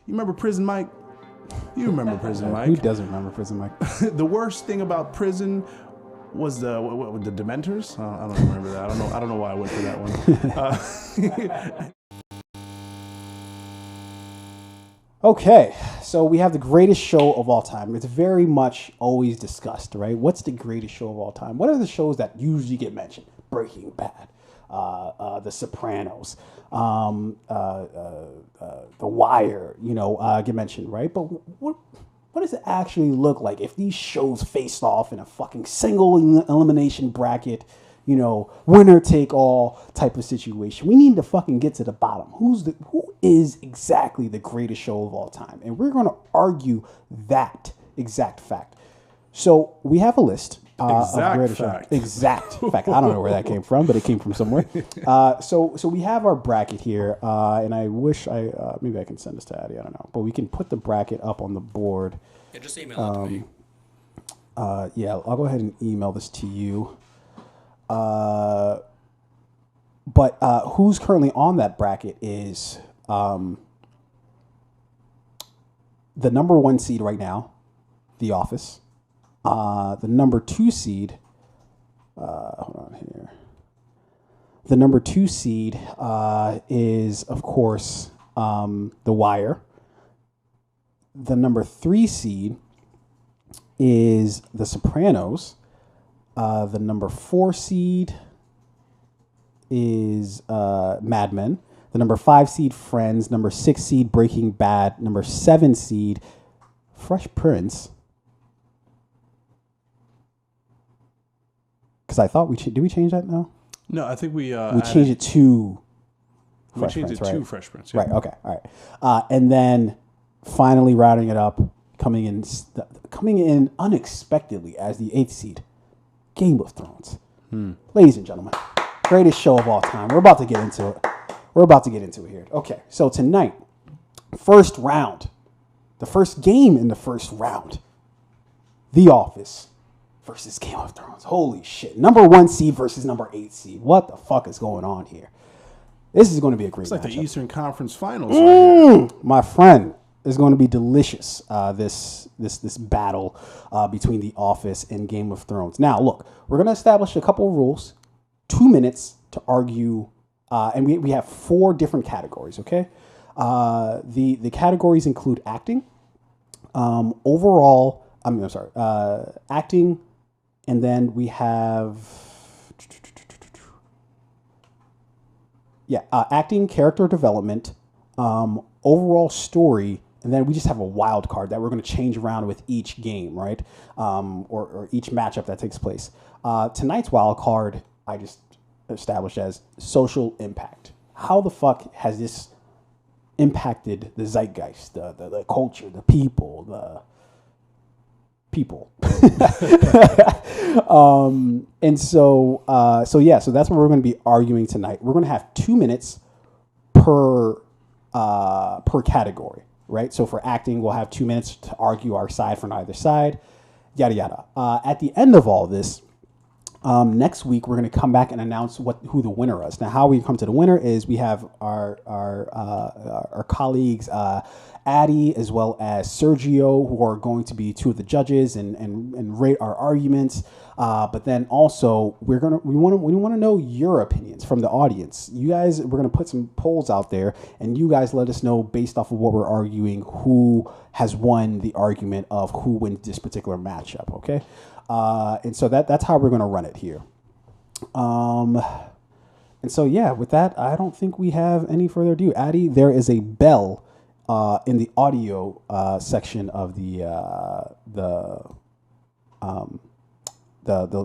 You remember Prison Mike? You remember Prison Mike? Who doesn't remember Prison Mike? The worst thing about prison was the Dementors. I don't remember that. I don't know why I went for that one. Okay, so we have the greatest show of all time. It's very much always discussed, right? What's the greatest show of all time? What are the shows that usually get mentioned? Breaking Bad, The Sopranos, The Wire, get mentioned, right? But what does it actually look like if these shows faced off in a fucking single elimination bracket, winner take all type of situation? We need to fucking get to the bottom. Who is exactly the greatest show of all time? And we're going to argue that exact fact. So we have a list. Exact fact. Exact fact. I don't know where that came from, but it came from somewhere. So we have our bracket here, and I wish maybe I can send this to Addy. I don't know, but we can put the bracket up on the board. Yeah, just email it to me. Yeah, I'll go ahead and email this to you. But who's currently on that bracket is the number 1 seed right now, The Office. The number 2 seed, hold on here. The number 2 seed is, of course, The Wire. The number 3 seed is The Sopranos. The number 4 seed is Mad Men. The number 5 seed, Friends. Number 6 seed, Breaking Bad. Number 7 seed, Fresh Prince. Because I thought did we change that now? No, I think we changed it to Fresh Prince, right? Fresh Prince. Yeah. Right. Okay. All right. And then finally rounding it up, coming in unexpectedly as the 8th seed, Game of Thrones. Ladies and gentlemen, greatest show of all time. We're about to get into it. Here. Okay. So tonight, first round, the first game in the first round, The Office versus Game of Thrones. Holy shit. Number 1 seed versus number 8 seed. What the fuck is going on here? This is going to be a great matchup. It's like the Eastern Conference Finals. My friend, is going to be delicious, this battle between The Office and Game of Thrones. Now, look, we're going to establish a couple of rules. 2 minutes to argue, and we have 4 different categories, okay? The categories include acting, acting, and then we have, acting, character development, overall story, and then we just have a wild card that we're going to change around with each game, right? Or each matchup that takes place. Tonight's wild card, I just established as social impact. How the fuck has this impacted the zeitgeist, the culture, the people, and so that's what we're going to be arguing tonight. We're going to have 2 minutes per category, right? So for acting, we'll have 2 minutes to argue our side from either side, yada yada. At the end of all this, next week we're going to come back and announce who the winner is. Now, how we come to the winner is we have our colleagues Addy as well as Sergio, who are going to be 2 of the judges and rate our arguments. But then also we want to know your opinions from the audience. You guys, we're going to put some polls out there, and you guys let us know based off of what we're arguing who has won the argument of who wins this particular matchup. Okay. And so that's how we're going to run it here. And so, with that, I don't think we have any further ado. Addy, there is a bell in the audio section of the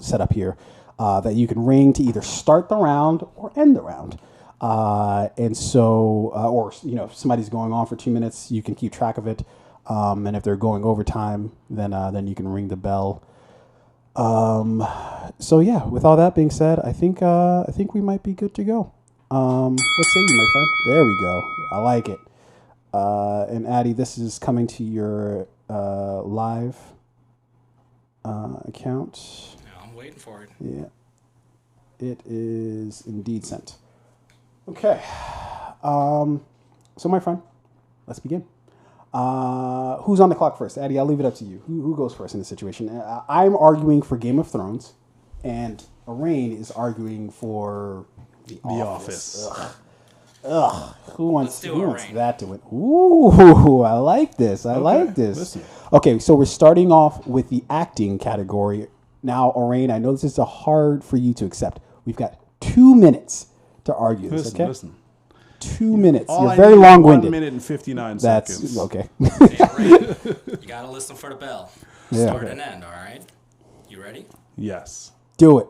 setup here that you can ring to either start the round or end the round. And so, if somebody's going on for 2 minutes, you can keep track of it. And if they're going overtime, then you can ring the bell. With all that being said, I think we might be good to go. What say you, my friend? There we go. I like it. And Addy, this is coming to your live account. Yeah, I'm waiting for it. Yeah. It is indeed sent. Okay. So my friend, let's begin. Who's on the clock first? Addy, I'll leave it up to you. Who goes first in this situation? I'm arguing for Game of Thrones, and Arain is arguing for The Office. Ugh. Who wants that to win? Ooh, I like this. I like this. Listen. Okay, so we're starting off with the acting category. Now, Arain, I know this is hard for you to accept. We've got 2 minutes to argue this, okay? Listen. 2 minutes. All You're I very need is long-winded. 1 minute and 59 That's seconds. okay. Hey, Ray, you gotta listen for the bell. Yeah. Start and end, all right? You ready? Yes. Do it.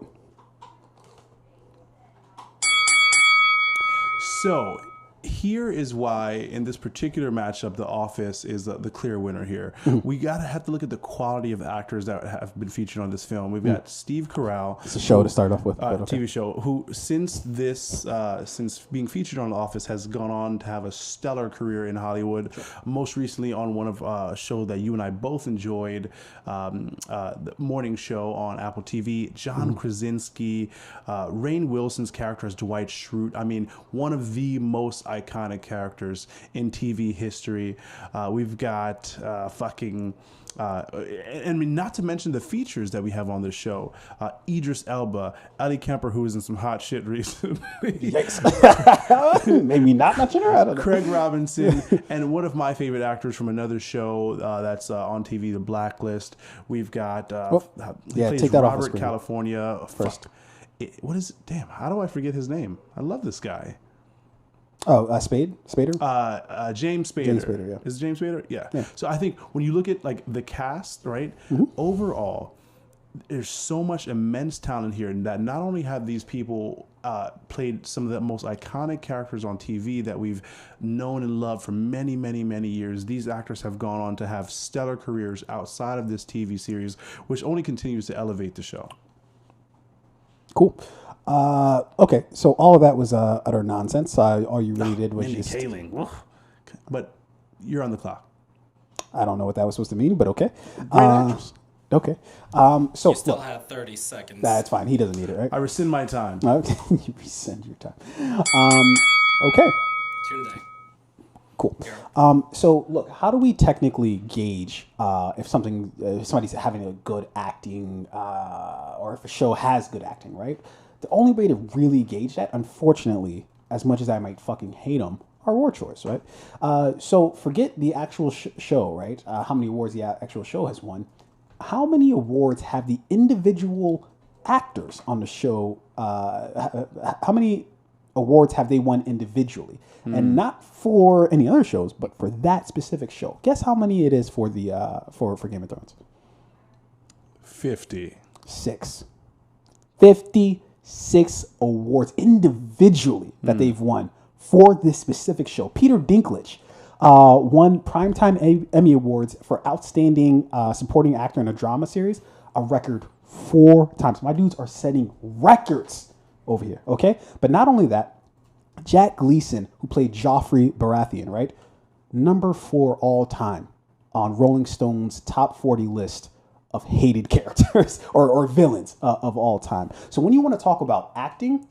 So here is why in this particular matchup, The Office is the clear winner here. We have to look at the quality of actors that have been featured on this film. We've got Steve Carell. It's a show to start off with. But okay. TV show, who since being featured on The Office has gone on to have a stellar career in Hollywood. Most recently on one of a show that you and I both enjoyed, the morning show on Apple TV. John Krasinski, Rainn Wilson's character as Dwight Schrute. I mean, one of the most iconic characters in TV history. We've got and I mean, not to mention the features that we have on this show. Idris Elba, Ellie Kemper, who was in some hot shit recently. Maybe not mention her. I don't know. Craig Robinson, and one of my favorite actors from another show that's on TV, The Blacklist. We've got he plays take that off the Robert screen. California. First. What is? Damn, how do I forget his name? I love this guy. Oh, Spader? James Spader. James Spader, yeah. Is it James Spader? Yeah. So I think when you look at like the cast, right? Overall, there's so much immense talent here, and that not only have these people played some of the most iconic characters on TV that we've known and loved for many, many, many years. These actors have gone on to have stellar careers outside of this TV series, which only continues to elevate the show. Cool. Okay, so all of that was utter nonsense. All you really did was Mindy just... Kaling. But you're on the clock. I don't know what that was supposed to mean, but okay. Great actress. Okay. So You still look, have 30 seconds. that's fine. He doesn't need it, right? I rescind my time. Okay. You resend your time. Okay. Tunde. Cool. So look, how do we technically gauge if somebody's having a good acting or if a show has good acting, right? The only way to really gauge that, unfortunately, as much as I might fucking hate them, are award shows, right? So forget the actual show, right? How many awards the actual show has won. How many awards have the individual actors on the show? How many awards have they won individually? And not for any other shows, but for that specific show. Guess how many it is for the for Game of Thrones? 50. 56 awards individually that they've won for this specific show. Peter Dinklage won Primetime Emmy Awards for Outstanding Supporting Actor in a Drama Series, a record 4 times. My dudes are setting records over here, okay? But not only that, Jack Gleason, who played Joffrey Baratheon, right? Number 4 all time on Rolling Stone's top 40 list of hated characters or villains of all time. So when you want to talk about acting,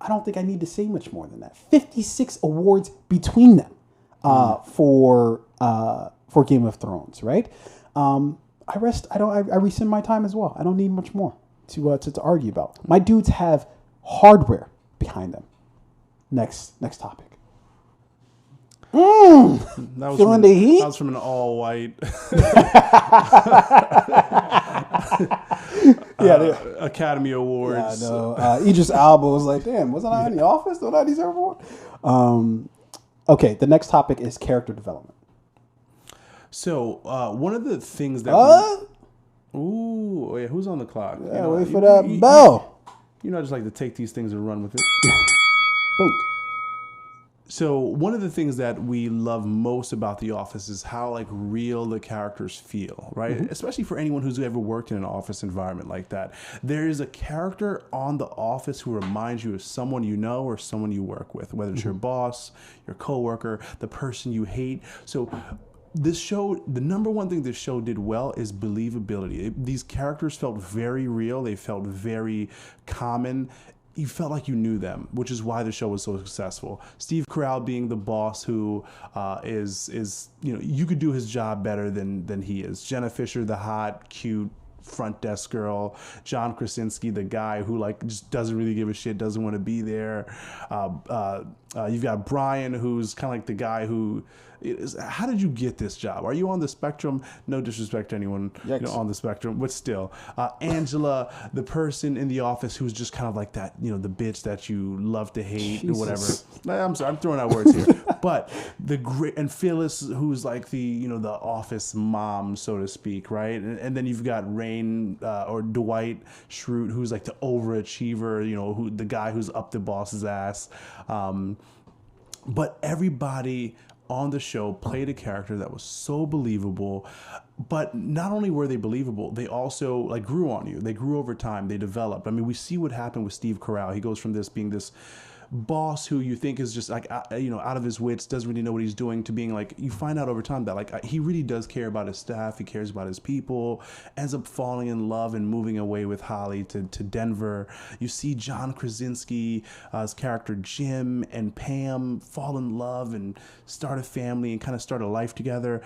I don't think I need to say much more than that. 56 awards between them for Game of Thrones, right? I rescind my time as well. I don't need much more to argue about. My dudes have hardware behind them. Next topic. That was Feeling the heat? That was from an all-white Academy Awards. Yeah, no. Idris Elba was like, damn, wasn't I in The Office? Don't I deserve one? Okay, the next topic is character development. So one of the things that who's on the clock? Yeah, wait for that bell. You know, I just like to take these things and run with it. Boom. So one of the things that we love most about The Office is how like real the characters feel, right? Especially for anyone who's ever worked in an office environment like that. There is a character on The Office who reminds you of someone you know or someone you work with, whether it's your boss, your coworker, the person you hate. So this show, the number one thing this show did well is believability. These characters felt very real. They felt very common. you felt like you knew them, which is why the show was so successful. Steve Carell being the boss who is you could do his job better than he is. Jenna Fisher, the hot, cute front desk girl. John Krasinski, the guy who like just doesn't really give a shit, doesn't want to be there. You've got Brian, who's kind of like the guy who how did you get this job? Are you on the spectrum? No disrespect to anyone on the spectrum, but still. Angela, the person in the office who's just kind of like that, the bitch that you love to hate or whatever. I'm sorry, I'm throwing out words here. But the great, and Phyllis, who's like the office mom, so to speak, right? And then you've got Rain or Dwight Schrute, who's like the overachiever, who the guy who's up the boss's ass. But everybody on the show played a character that was so believable, but not only were they believable, they also like grew on you. They grew over time. They developed. I mean, we see what happened with Steve Carell. He goes from being this boss who you think is just like out of his wits, doesn't really know what he's doing, to being like, you find out over time that like he really does care about his staff, he cares about his people, ends up falling in love and moving away with Holly to Denver. You see John Krasinski, his character Jim and Pam fall in love and start a family and kind of start a life together.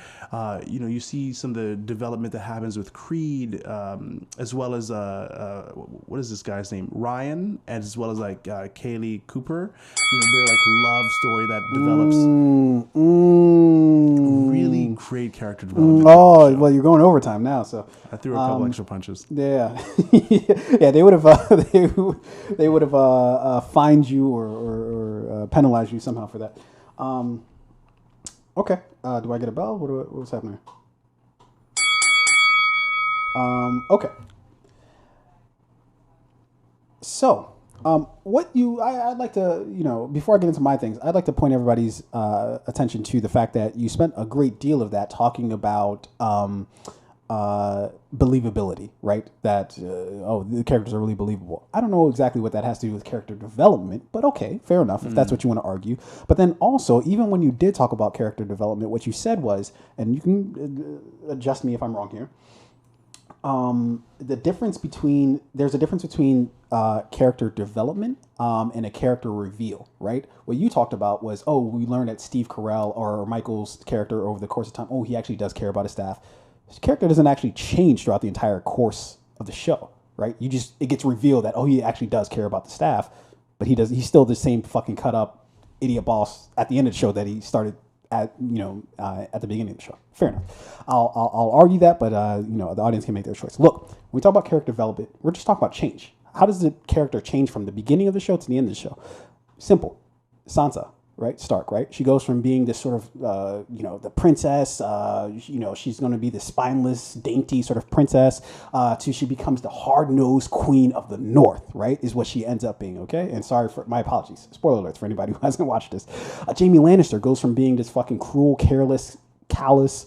You see some of the development that happens with Creed, as well as what is this guy's name, Ryan, as well as like Kaylee Cooper. Their like love story that develops. Really great character development. Well, you're going overtime now, so I threw a couple extra punches. Yeah, yeah, they would have they would have fined you or penalized you somehow for that. Okay, do I get a bell? What's happening? Okay, so. I'd like to, before I get into my things, I'd like to point everybody's attention to the fact that you spent a great deal of that talking about believability, right? That, the characters are really believable. I don't know exactly what that has to do with character development, but okay, fair enough, if that's what you want to argue. But then also, even when you did talk about character development, what you said was, and you can adjust me if I'm wrong here, there's a difference between character development and a character reveal, right? What you talked about was, we learned that Steve Carell or Michael's character over the course of time, he actually does care about his staff. His character doesn't actually change throughout the entire course of the show, right? It gets revealed that, he actually does care about the staff, but he's still the same fucking cut up idiot boss at the end of the show that he started at the beginning of the show. Fair enough. I'll argue that, but the audience can make their choice. Look, when we talk about character development, we're just talking about change. How does the character change from the beginning of the show to the end of the show? Simple. Sansa, right? Stark, right? She goes from being this sort of, the princess, she's going to be the spineless, dainty sort of princess, to she becomes the hard-nosed queen of the North, right? Is what she ends up being, okay? And sorry for my apologies. Spoiler alerts for anybody who hasn't watched this. Jaime Lannister goes from being this fucking cruel, careless, callous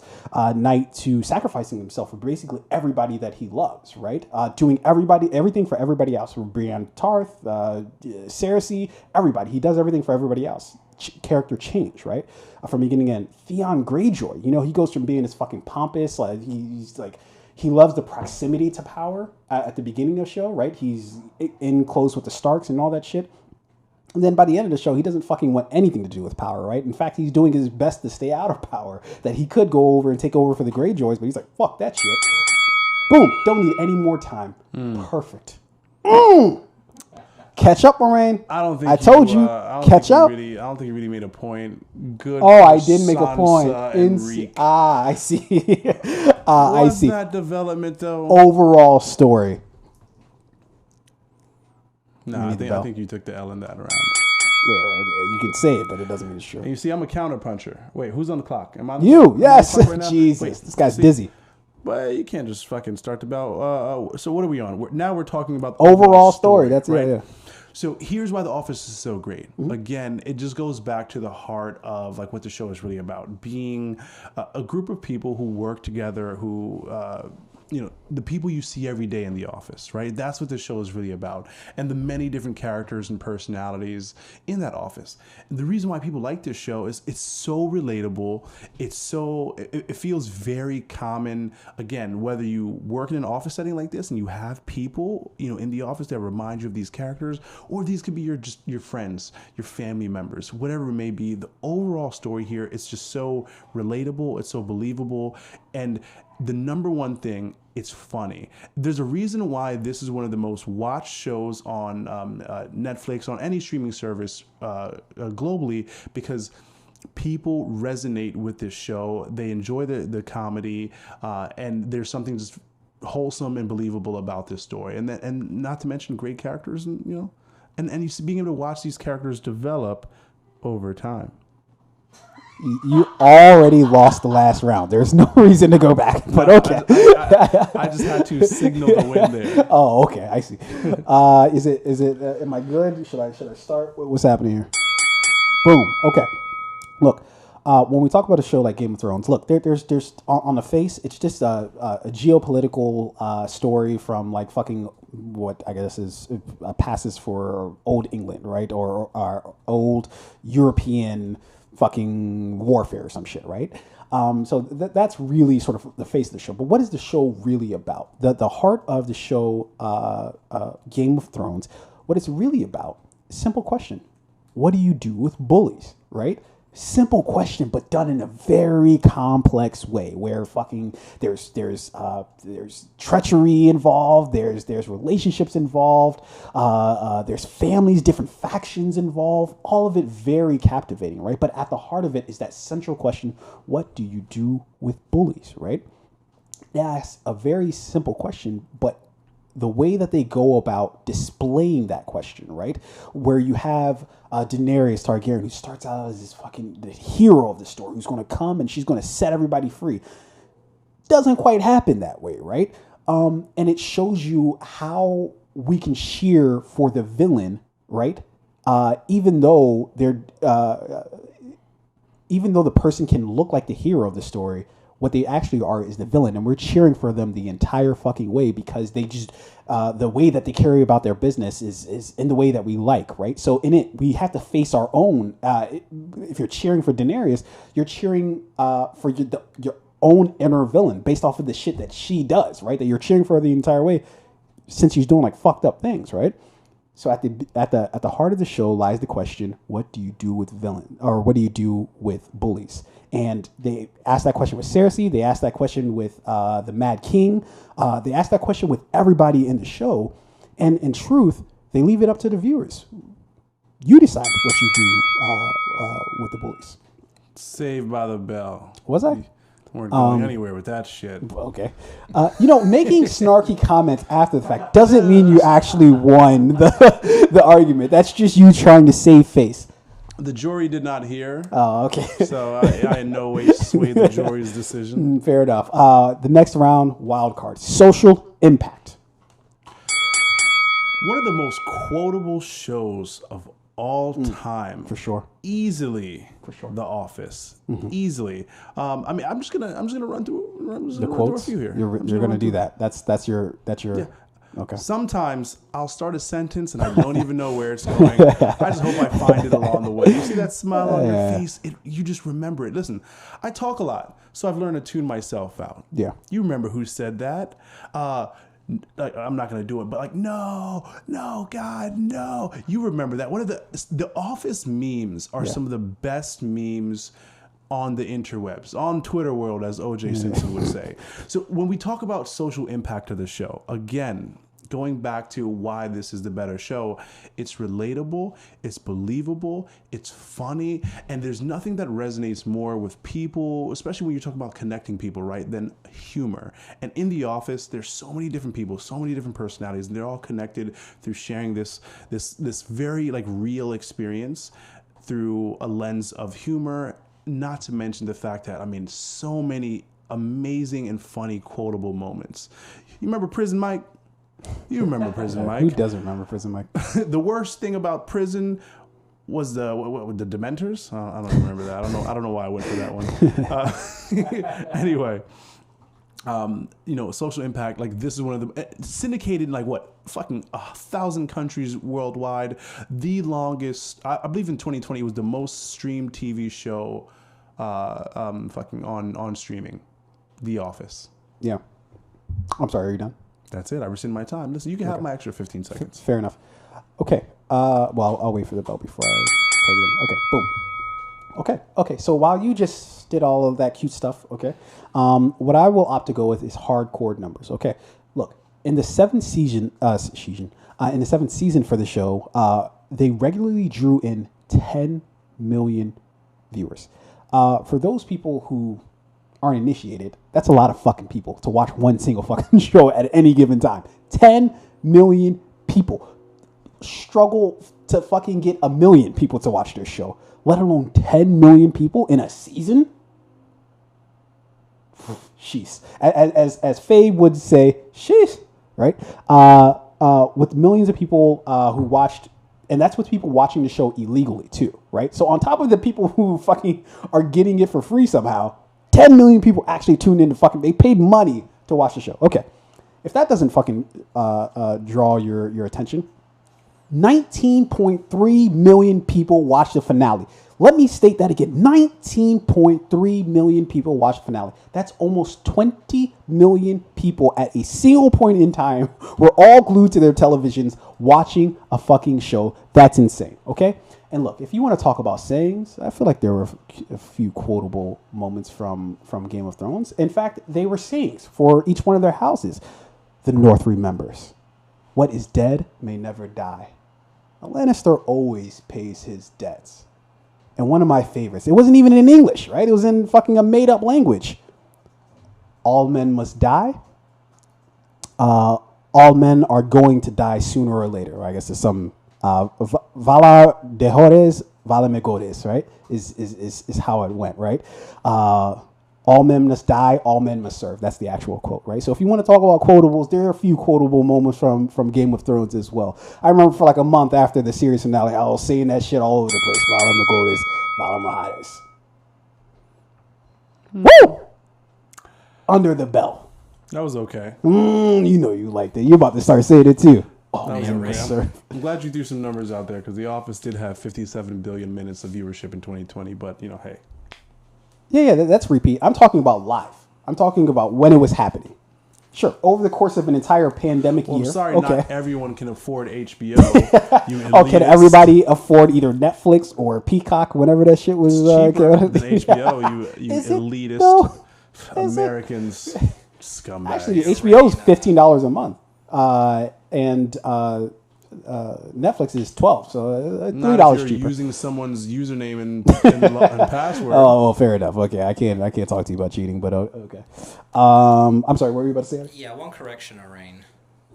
knight to sacrificing himself for basically everybody that he loves, right? Doing everything for everybody else. From Brienne Tarth, Cersei, everybody. He does everything for everybody else. Character change, right? From beginning to end. Theon Greyjoy, he goes from being this fucking pompous, he's like, he loves the proximity to power at the beginning of the show, right? He's in close with the Starks and all that shit. And then by the end of the show, he doesn't fucking want anything to do with power, right? In fact, he's doing his best to stay out of power. That he could go over and take over for the Greyjoys, but he's like, fuck that shit. Boom. Don't need any more time. Perfect. Catch up, Moraine. I told you. Catch up. I don't think you really made a point. Good. I did make a point. I see. I see. That development though? Overall story. No, I think you took the L in that round. You can say it, but it doesn't mean it's true. And you see, I'm a counter puncher. Wait, who's on the clock? Am I? You? Yes. Right Jesus, Wait, this guy's dizzy. But you can't just fucking start the bell. So what are we on? Now we're talking about the overall story. That's right. Yeah. So here's why The Office is so great. Again, it just goes back to the heart of like what the show is really about: being a group of people who work together, who the people you see every day in the office, right? That's what this show is really about, and the many different characters and personalities in that office. And the reason why people like this show is it's so relatable. It feels very common. Again, whether you work in an office setting like this and you have people, in the office that remind you of these characters, or these could be your friends, your family members, whatever it may be. The overall story here, it's just so relatable. It's so believable, and the number one thing, it's funny. There's a reason why this is one of the most watched shows on Netflix, on any streaming service globally, because people resonate with this show. They enjoy the comedy, and there's something just wholesome and believable about this story. And not to mention great characters, and you see, being able to watch these characters develop over time. You already lost the last round. There's no reason to go back, but okay. I just had to signal the win there. Oh, okay. I see. Is it? Am I good? Should I start? What's happening here? Boom. Okay. Look, when we talk about a show like Game of Thrones, look, there's on the face, it's just a geopolitical story from like fucking what I guess is passes for old England, right, or old European fucking warfare or some shit, right? So that's really sort of the face of the show. But what is the show really about? The heart of the show, Game of Thrones, what it's really about, simple question. What do you do with bullies, right? Simple question, but done in a very complex way, where fucking there's treachery involved, there's relationships involved, there's families, different factions involved. All of it very captivating, right? But at the heart of it is that central question: what do you do with bullies, right? That's a very simple question, but the way that they go about displaying that question, right? Where you have Daenerys Targaryen, who starts out as this fucking the hero of the story, who's going to come and she's going to set everybody free. Doesn't quite happen that way, right? And it shows you how we can cheer for the villain, right? Even though the person can look like the hero of the story, what they actually are is the villain, and we're cheering for them the entire fucking way because they just the way that they carry about their business is in the way that we like, right? So in it, we have to face our own. If you're cheering for Daenerys, you're cheering for your own inner villain based off of the shit that she does, right? That you're cheering for the entire way since she's doing like fucked up things, right? So at the heart of the show lies the question: what do you do with villain, or what do you do with bullies? And they ask that question with Cersei. They ask that question with the Mad King. They ask that question with everybody in the show. And in truth, they leave it up to the viewers. You decide what you do with the bullies. Saved by the bell. Was I? Weren't going anywhere with that shit. Okay. Making snarky comments after the fact doesn't mean you actually won the argument. That's just you trying to save face. The jury did not hear. Oh, okay. So I in no way swayed the jury's decision. Fair enough. The next round, wild card. Social impact. One of the most quotable shows of all time. For sure. Easily. For sure. The Office. Mm-hmm. Easily. I'm just gonna run through the quotes. A few here. You're gonna do that. That's your. Yeah. Okay. Sometimes I'll start a sentence and I don't even know where it's going. I just hope I find it along the way. You see that smile on your face? You just remember it. Listen, I talk a lot, so I've learned to tune myself out. Yeah. You remember who said that? I'm not going to do it, but like, no, God, no. You remember that. One of the Office memes are some of the best memes on the interwebs, on Twitter world, as O.J. Simpson would say. So when we talk about social impact of the show, again, going back to why this is the better show, it's relatable, it's believable, it's funny, and there's nothing that resonates more with people, especially when you're talking about connecting people, right, than humor. And in The Office, there's so many different people, so many different personalities, and they're all connected through sharing this very like real experience through a lens of humor, not to mention the fact that, so many amazing and funny quotable moments. You remember Prison Mike? You remember Prison Mike? Who doesn't remember Prison Mike? The worst thing about prison was the Dementors. I don't remember that. I don't know why I went for that one. Anyway, social impact. Like this is one of the syndicated in like what fucking 1,000 countries worldwide. The longest, I believe in 2020 it was the most streamed TV show, fucking on streaming, The Office. Yeah. I'm sorry. Are you done? That's it. I rescind my time. Listen, you can have my extra 15 seconds. Fair enough. Okay. Well, I'll wait for the bell before I begin. Okay. Boom. Okay. So while you just did all of that cute stuff, okay, what I will opt to go with is hardcore numbers. Okay. Look, in the seventh season for the show, they regularly drew in 10 million viewers. For those people who aren't initiated, that's a lot of fucking people to watch one single fucking show at any given time. 10 million people struggle to fucking get 1 million people to watch this show, let alone 10 million people in a season. Sheesh. As Faye would say, sheesh, right? With millions of people who watched, and that's with people watching the show illegally too, right? So on top of the people who fucking are getting it for free somehow, 10 million people actually tuned in to fucking, they paid money to watch the show. Okay. If that doesn't fucking draw your attention, 19.3 million people watched the finale. Let me state that again. 19.3 million people watched the finale. That's almost 20 million people at a single point in time were all glued to their televisions watching a fucking show. That's insane, okay? And look, if you want to talk about sayings, I feel like there were a few quotable moments from Game of Thrones. In fact, they were sayings for each one of their houses. The North remembers. What is dead may never die. A Lannister always pays his debts. And one of my favorites, it wasn't even in English, right? It was in fucking a made-up language. All men must die. All men are going to die sooner or later. I guess there's some Vala de Jores, Vala Megores, right? Is how it went, right? All men must die, all men must serve. That's the actual quote, right? So if you want to talk about quotables, there are a few quotable moments from Game of Thrones as well. I remember for like a month after the series finale, I was saying that shit all over the place. Vala Megores, Vala Maharis. Woo! Under the bell. That was okay. You know you liked it. You're about to start saying it too. Oh, man, sir. I'm glad you threw some numbers out there because The Office did have 57 billion minutes of viewership in 2020, but, hey. Yeah, that's repeat. I'm talking about live. I'm talking about when it was happening. Sure, over the course of an entire pandemic year. I'm sorry, not everyone can afford HBO. Can everybody afford either Netflix or Peacock, whenever that shit was? Cheaper than HBO, you elitist Americans, scumbags. Actually, HBO is $15 a month, and Netflix is $12, so $3 cheaper. Using someone's username and password. Oh, well, fair enough. Okay, I can't talk to you about cheating, but okay. I'm sorry. What were you about to say? Yeah, one correction, Arain.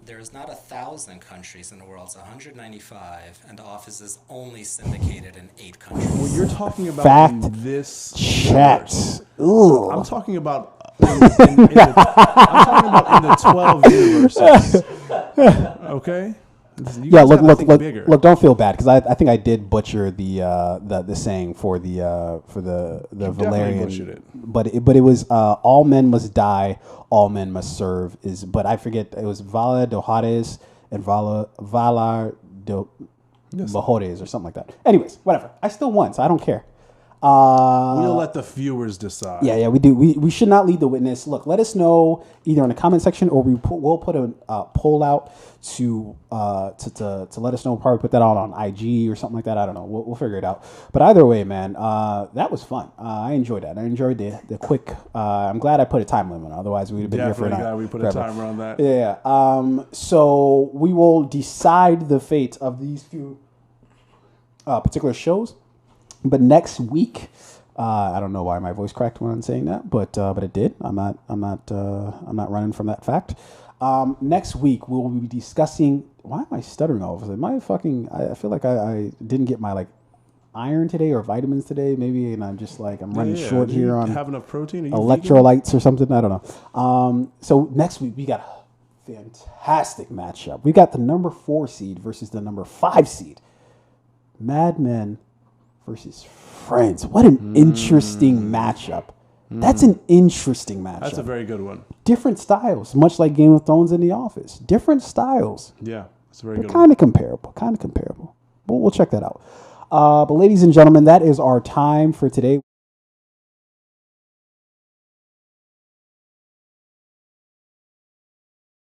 There's not 1,000 countries in the world; it's 195, and The Office is only syndicated in 8 countries. Well, you're talking about Fact in this checked. I'm talking about in the 12 universes. Okay. Yeah, look. Don't feel bad because I think I did butcher the saying for the Valerian, but it was all men must die, all men must serve. But I forget it was Vala de Jores and Valar de Mejores or something like that. Anyways, whatever. I still won, so I don't care. We'll let the viewers decide. Yeah, we do. We should not lead the witness. Look, let us know either in the comment section or we'll put a poll out to let us know. Probably put that out on IG or something like that. I don't know. We'll figure it out. But either way, man, that was fun. I enjoyed that. I enjoyed the quick. I'm glad I put a time limit. Otherwise, we'd have been here for glad we put a timer on that. Yeah. So we will decide the fate of these few particular shows. But next week, I don't know why my voice cracked when I'm saying that, but it did. I'm not running from that fact. Next week we will be discussing. Why am I stuttering all of a sudden? I feel like I didn't get my iron today or vitamins today, maybe, and I'm just I'm running short Do here you on have enough protein? Are you electrolytes vegan? or something. I don't know. So next week we got a fantastic matchup. We got the number 4 seed versus the number 5 seed. Mad Men versus Friends. What an interesting matchup That's an interesting matchup. That's a very good one. Different styles, much like Game of Thrones and The Office. Different styles. Yeah, it's a very good one. Kind of comparable. Kind of comparable. But we'll check that out. But ladies and gentlemen, that is our time for today.